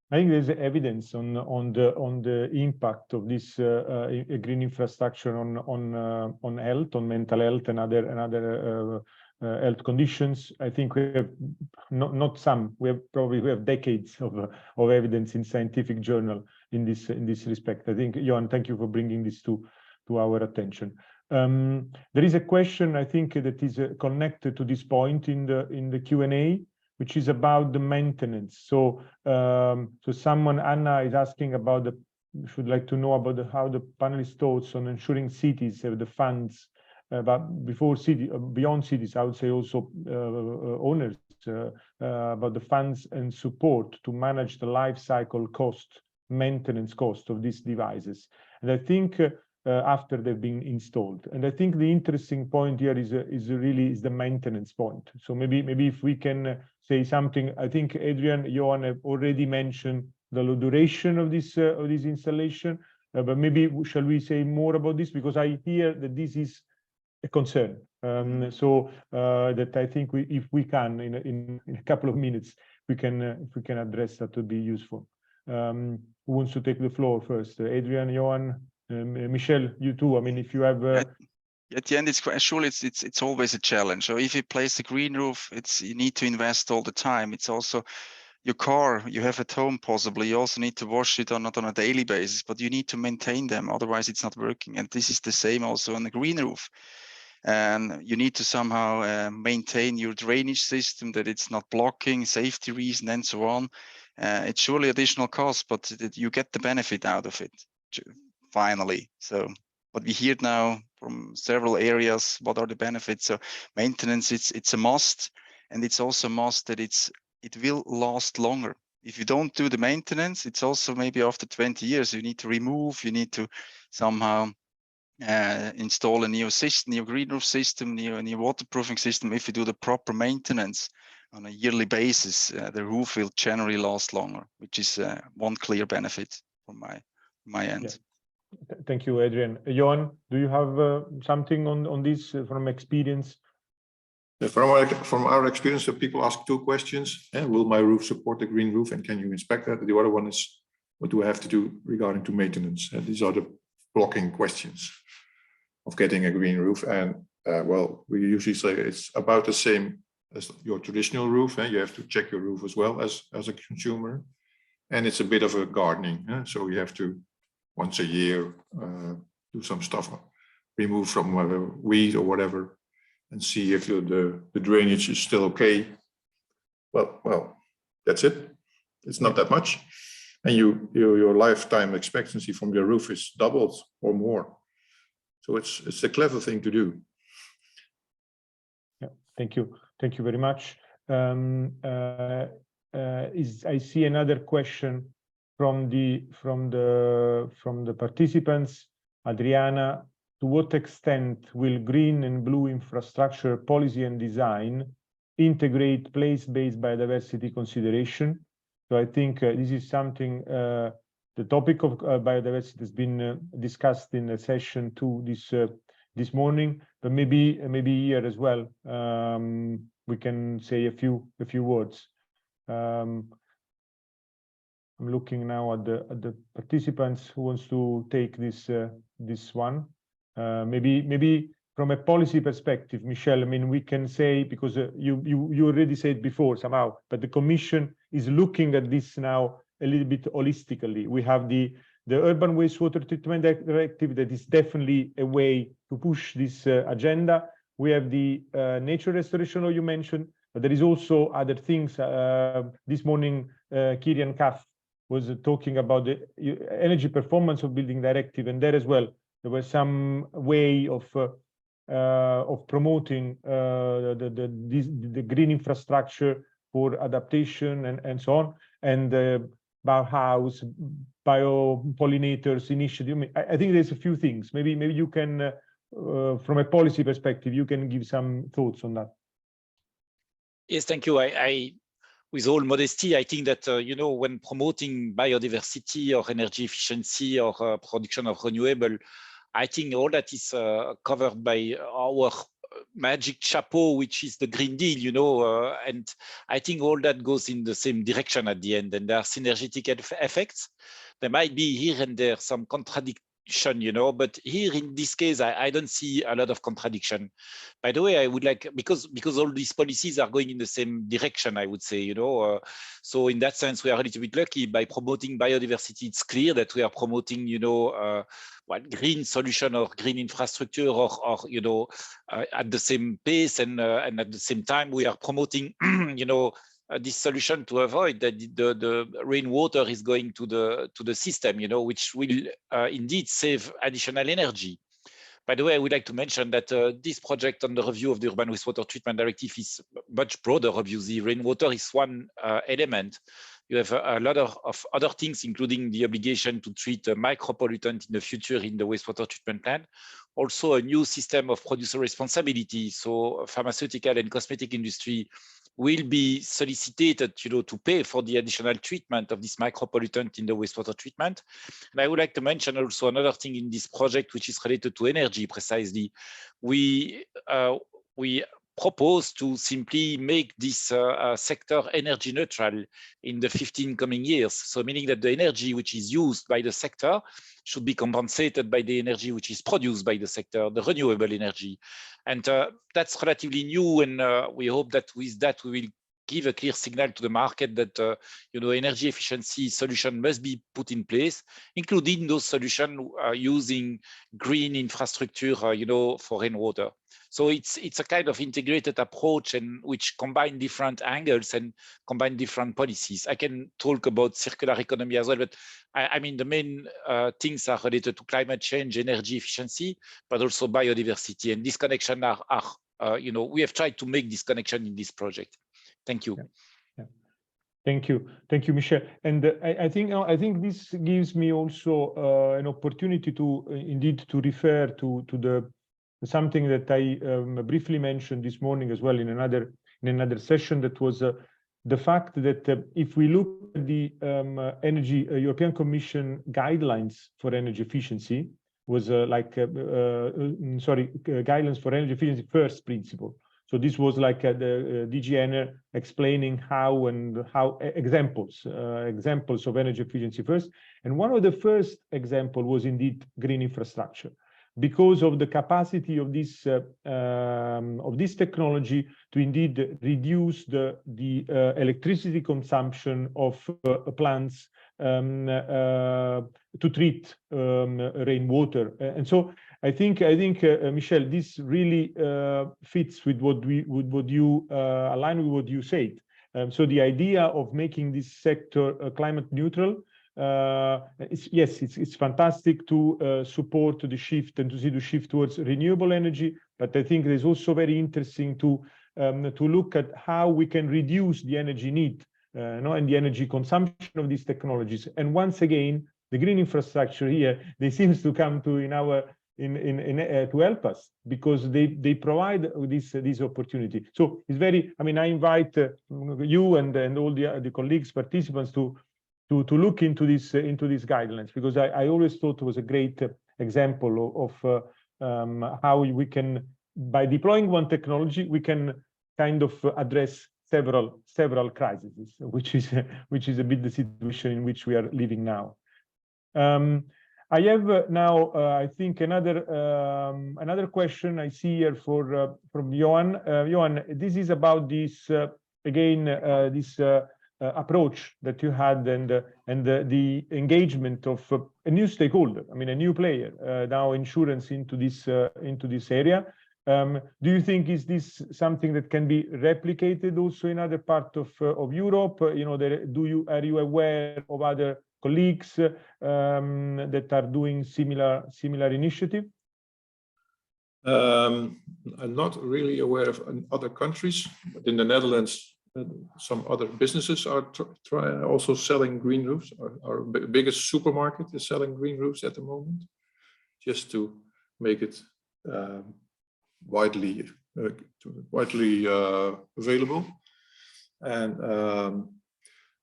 S5: there's evidence on the impact of this green infrastructure on health, on mental health, and other health conditions. I think we have not some. We have decades of evidence in scientific journal in this respect. I think, Johan, thank you for bringing this to our attention. There is a question, I think, that is connected to this point in the Q&A, which is about the maintenance. So someone, Anna, is asking about should like to know about how the panelist thoughts on ensuring cities have the funds, but beyond cities, I would say also owners, about the funds and support to manage the life cycle cost, maintenance cost of these devices. And I think after they've been installed. And I think the interesting point here is the maintenance point. So maybe if we can say something, I think Adrian, Johan have already mentioned the low duration of this installation, but maybe shall we say more about this, because I hear that this is a concern. So that I think if we can in a couple of minutes, if we can address that, would be useful. Who wants to take the floor first? Adrian, Johan? Michel, you too. I mean, if you have
S4: at the end, it's always a challenge. So if you place a green roof, you need to invest all the time. It's also your car you have at home, possibly. You also need to wash it not on a daily basis, but you need to maintain them. Otherwise, it's not working. And this is the same also on the green roof. And you need to somehow maintain your drainage system, that it's not blocking, safety reason, and so on. It's surely additional cost, but you get the benefit out of it. Finally. So what we hear now from several areas, what are the benefits? So maintenance, it's a must, and it's also a must that it will last longer. If you don't do the maintenance, it's also maybe after 20 years, you need to remove, you need to somehow install a new system, new green roof system, new waterproofing system. If you do the proper maintenance on a yearly basis, the roof will generally last longer, which is one clear benefit from my end.
S1: Yeah. Thank you, Adrian. Johan, do you have something on this from experience?
S5: From our experience, people ask two questions. Will my roof support the green roof, and can you inspect that? The other one is, what do I have to do regarding to maintenance? These are the blocking questions of getting a green roof. And well, we usually say it's about the same as your traditional roof. You have to check your roof as well as a consumer. And it's a bit of a gardening. So you have to once a year do some stuff, remove from weed or whatever, and see if the drainage is still okay. Well, that's it. It's not that much. And your lifetime expectancy from your roof is doubled or more. So it's a clever thing to do. Yeah,
S1: thank you very much. I see another question from the participants. Adriana, to what extent will green and blue infrastructure policy and design integrate place-based biodiversity consideration? So I think this is something, the topic of biodiversity has been discussed in a session 2 this morning, but maybe here as well we can say a few words. I'm looking now at the participants who wants to take this one. Maybe from a policy perspective, Michel, I mean, we can say, because you already said before somehow, but the Commission is looking at this now a little bit holistically. We have the Urban Wastewater Treatment Directive that is definitely a way to push this agenda. We have the nature restoration law you mentioned, but there is also other things. This morning, Kirian Kath was talking about the energy performance of building directive, and there as well, there was some way of promoting the green infrastructure for adaptation and so on, and Bauhaus, biopollinators initiative. I think there's a few things. Maybe you can, from a policy perspective, you can give some thoughts on that.
S2: Yes, thank you. I with all modesty, I think that when promoting biodiversity or energy efficiency or production of renewable, I think all that is covered by our magic chapeau, which is the Green Deal, and I think all that goes in the same direction at the end, and there are synergetic effects. There might be here and there some contradiction, but here in this case, I don't see a lot of contradiction. By the way, I would like, because all these policies are going in the same direction, I would say, so in that sense, we are a little bit lucky by promoting biodiversity. It's clear that we are promoting, green solution or green infrastructure or at the same pace, and at the same time, we are promoting, this solution to avoid that the rainwater is going to the system, which will indeed save additional energy. By the way, I would like to mention that this project on the review of the Urban Wastewater Treatment Directive is much broader. Obviously, rainwater is one element. You have a lot of other things, including the obligation to treat a micropollutant in the future in the wastewater treatment plant. Also, a new system of producer responsibility. So, pharmaceutical and cosmetic industry will be solicited, to pay for the additional treatment of this micropollutant in the wastewater treatment. And I would like to mention also another thing in this project, which is related to energy precisely. We propose to simply make this sector energy neutral in the 15 coming years. So meaning that the energy which is used by the sector should be compensated by the energy which is produced by the sector, the renewable energy. And that's relatively new, and we hope that with that we will give a clear signal to the market that energy efficiency solution must be put in place, including those solutions using green infrastructure, for rainwater. So it's a kind of integrated approach, and which combine different angles and combine different policies. I can talk about circular economy as well, but I mean the main things are related to climate change, energy efficiency, but also biodiversity. And this connection are we have tried to make this connection in this project. Thank you.
S1: Yeah. Thank you, Michel. And I think this gives me also an opportunity to indeed to refer to something that I briefly mentioned this morning as well in another session. That was the fact that if we look at the European Commission guidelines for energy efficiency, was guidelines for energy efficiency first principle. So this was like the WGIN explaining how examples of energy efficiency first. And one of the first example was indeed green infrastructure, because of the capacity of this technology to indeed reduce the electricity consumption of plants to treat rainwater. And so I think Michel, this really fits with what you align with what you said. So the idea of making this sector climate neutral, it's fantastic to support the shift and to see the shift towards renewable energy. But I think it is also very interesting to look at how we can reduce the energy need and the energy consumption of these technologies. And once again, the green infrastructure here, they seems to come to to help us, because they provide this opportunity. So it's very, I mean, I invite you and all the colleagues, participants to look into these guidelines, because I always thought it was a great example of how we can, by deploying one technology, we can kind of address several crises, which is a bit the situation in which we are living now. I have now, I think, another question I see here from Johan. Johan, this is about this again, this approach that you had, and the engagement of a new stakeholder. I mean, a new player now, insurance into this area. Do you think is this something that can be replicated also in other parts of Europe? You know, are you aware of other colleagues that are doing similar initiative?
S5: I'm not really aware of other countries, but in the Netherlands, some other businesses are also selling green roofs. Our biggest supermarket is selling green roofs at the moment, just to make it widely available. And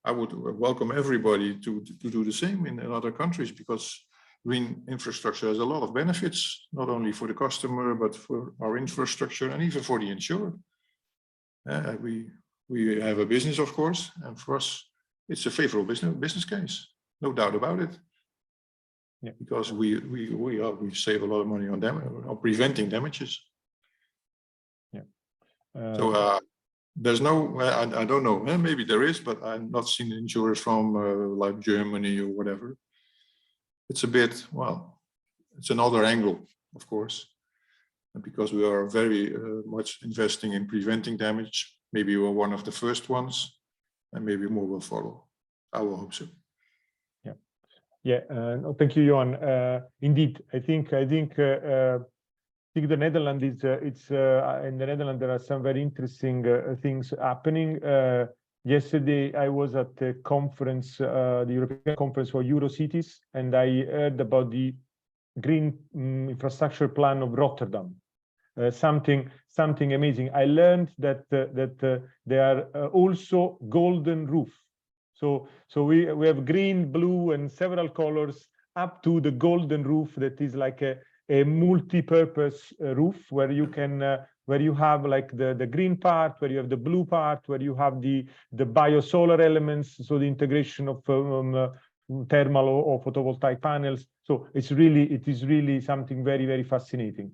S5: I would welcome everybody to do the same in other countries, because green infrastructure has a lot of benefits, not only for the customer, but for our infrastructure and even for the insurer. We have a business, of course, and for us, it's a favorable business case, no doubt about it. Yeah, because we save a lot of money on preventing damages. Yeah. So there's no, I don't know, maybe there is, but I've not seen insurers from like Germany or whatever. It's a bit, well, it's another angle, of course, and because we are very much investing in preventing damage. Maybe we're one of the first ones, and maybe more will follow. I will hope so.
S1: Yeah, yeah. No, thank you, Johan. Indeed, I think the Netherlands is in the Netherlands there are some very interesting things happening. Yesterday I was at the conference, the European Conference for Eurocities, and I heard about the green infrastructure plan of Rotterdam. Something amazing. I learned that there are also golden roof. So we have green, blue, and several colors up to the golden roof that is like a multi-purpose roof, where you can where you have like the green part, where you have the blue part, where you have the biosolar elements, so the integration of thermal or photovoltaic panels. So it is really something very fascinating.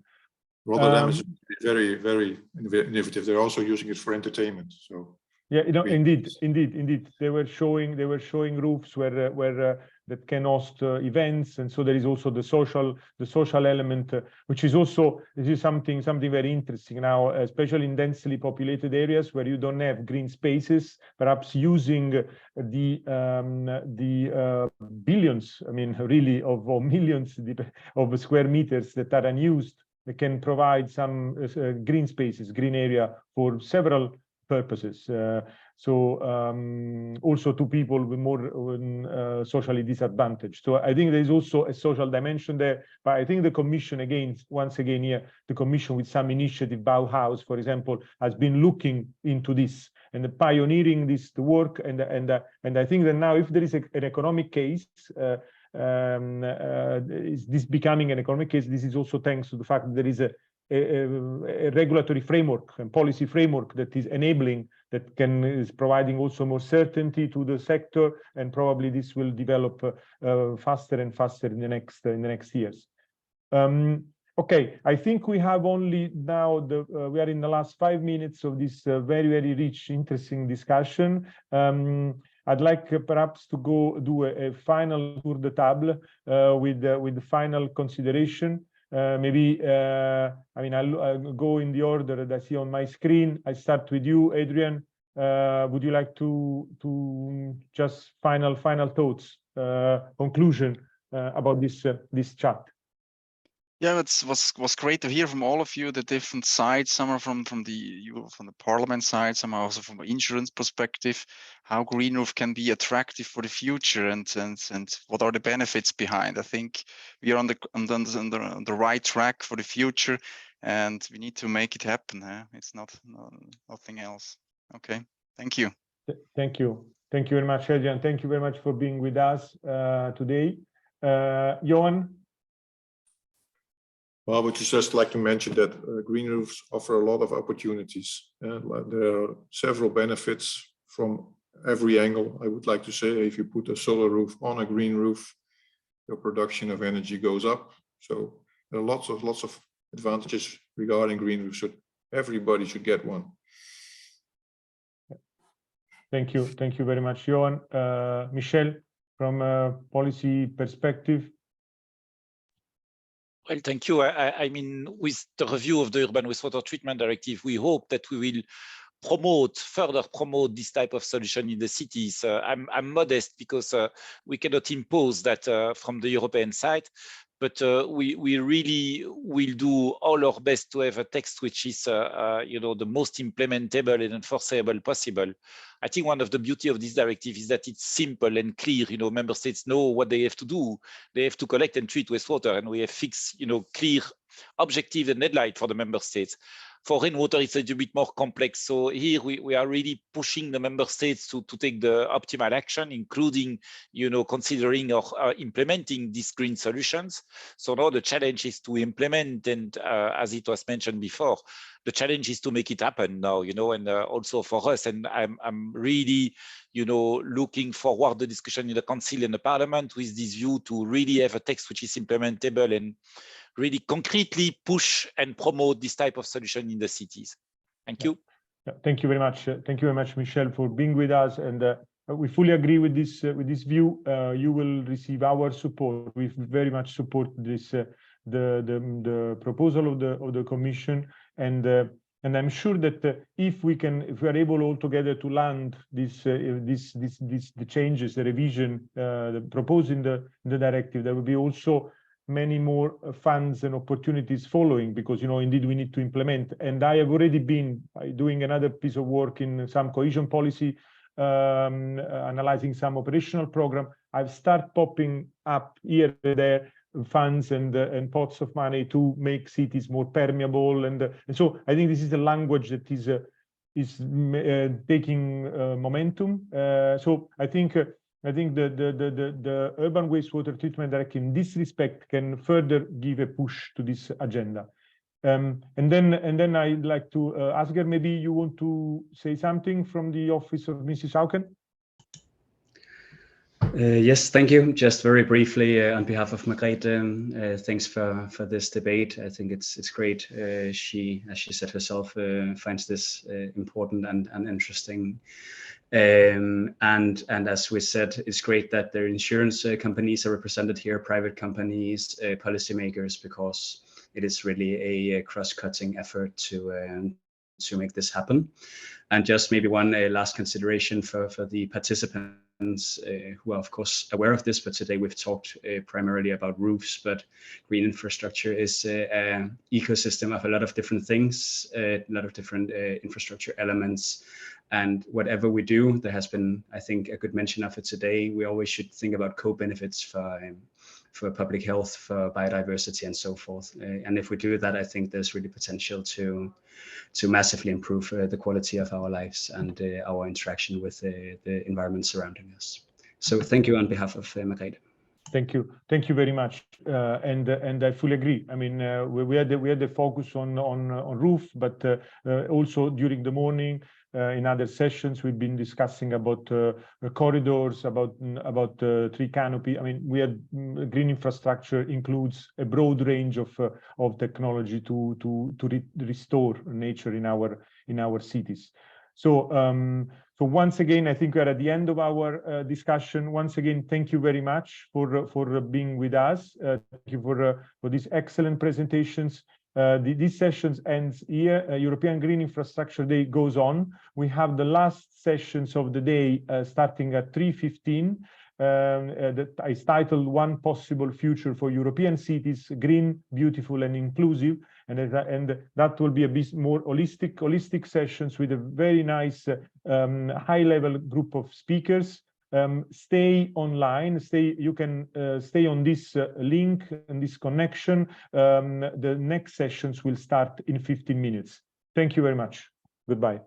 S5: Rotterdam is very innovative. They're also using it for entertainment. So
S1: yeah, you know, indeed, they were showing roofs where that can host events, and so there is also the social element, which is also, this is something very interesting now, especially in densely populated areas where you don't have green spaces. Perhaps using the billions, I mean, really, of millions of square meters that are unused, they can provide some green spaces, green area for several purposes. Also to people with more socially disadvantaged. So I think there is also a social dimension there. But I think the Commission, once again here, the Commission with some initiative, Bauhaus, for example, has been looking into this and pioneering this work. And I think that now, if there is an economic case, is this becoming an economic case? This is also thanks to the fact that there is a regulatory framework and policy framework that is enabling, that is providing also more certainty to the sector, and probably this will develop faster and faster in the next years. Okay, I think we have only now we are in the last 5 minutes of this very rich, interesting discussion. I'd like perhaps to go do a final tour de table with the final consideration. Maybe I mean, I'll go in the order that I see on my screen. I start with you, Adrian. Would you like to just final thoughts, conclusion about this chat?
S4: Yeah, it was great to hear from all of you, the different sides. Some are from the parliament side, some are also from an insurance perspective, how green roof can be attractive for the future, and what are the benefits behind. I think we are on the right track for the future, and we need to make it happen. It's nothing else. Okay, thank you.
S1: Thank you very much, Adrian. Thank you very much for being with us today. Johan.
S5: Well, I would just like to mention that green roofs offer a lot of opportunities. There are several benefits from every angle. I would like to say, if you put a solar roof on a green roof, your production of energy goes up. So there are lots of advantages regarding green roofs. So everybody should get one.
S1: Thank you very much, Johan. Michel, from a policy perspective.
S2: Well, thank you. I mean, with the review of the Urban Wastewater Treatment Directive, we hope that we will further promote this type of solution in the cities. I'm modest because we cannot impose that from the European side, but we really will do all our best to have a text which is, the most implementable and enforceable possible. I think one of the beauty of this directive is that it's simple and clear. Member states know what they have to do. They have to collect and treat wastewater, and we have fixed, clear objective and deadline for the member states. For rainwater, it's a little bit more complex. So here we are really pushing the member states to take the optimal action, including, considering or implementing these green solutions. So now the challenge is to implement, and as it was mentioned before, the challenge is to make it happen now, and also for us. And I'm really, looking forward to the discussion in the Council and the Parliament with this view to really have a text which is implementable and really concretely push and promote this type of solution in the cities. Thank you.
S1: Thank you very much. Thank you very much, Michel, for being with us. And we fully agree with this view. You will receive our support. We very much support this the proposal of the Commission. And I'm sure that if we are able all together to land the changes, the revision, the proposing the directive, there will be also many more funds and opportunities following, because indeed we need to implement. And I have already been doing another piece of work in some cohesion policy, analyzing some operational program. I've started popping up here and there funds and pots of money to make cities more permeable, and so I think this is a language that is taking momentum. So I think the Urban Wastewater Treatment Directive in this respect can further give a push to this agenda. And then I'd like to ask her, maybe you want to say something from the office of Mrs. Auken?
S6: Yes, thank you. Just very briefly, on behalf of Margrete, thanks for this debate. I think it's great. She, as she said herself, finds this important and interesting. And as we said, it's great that the insurance companies are represented here, private companies, policymakers, because it is really a cross-cutting effort to make this happen. And just maybe one last consideration for the participants who are of course aware of this, but today we've talked primarily about roofs, but green infrastructure is an ecosystem of a lot of different things, a lot of different infrastructure elements. And whatever we do, there has been, I think, a good mention of it today. We always should think about co-benefits for public health, for biodiversity, and so forth. And if we do that, I think there's really potential to massively improve the quality of our lives and our interaction with the environment surrounding us. So thank you on behalf of Margrete.
S1: Thank you very much, and I fully agree. I mean, we had the focus on roof, but also during the morning in other sessions we've been discussing about corridors, about tree canopy. I mean, we had green infrastructure includes a broad range of technology to restore nature in our cities. So once again, I think we are at the end of our discussion. Once again, thank you very much for being with us. Thank you for these excellent presentations. These sessions ends here. European Green Infrastructure Day goes on. We have the last sessions of the day starting at 3:15. that I titled "One Possible Future for European Cities: Green, Beautiful, and Inclusive." And that will be a bit more holistic sessions with a very nice high-level group of speakers. Stay online. You can stay on this link and this connection. The next sessions will start in 15 minutes. Thank you very much. Goodbye.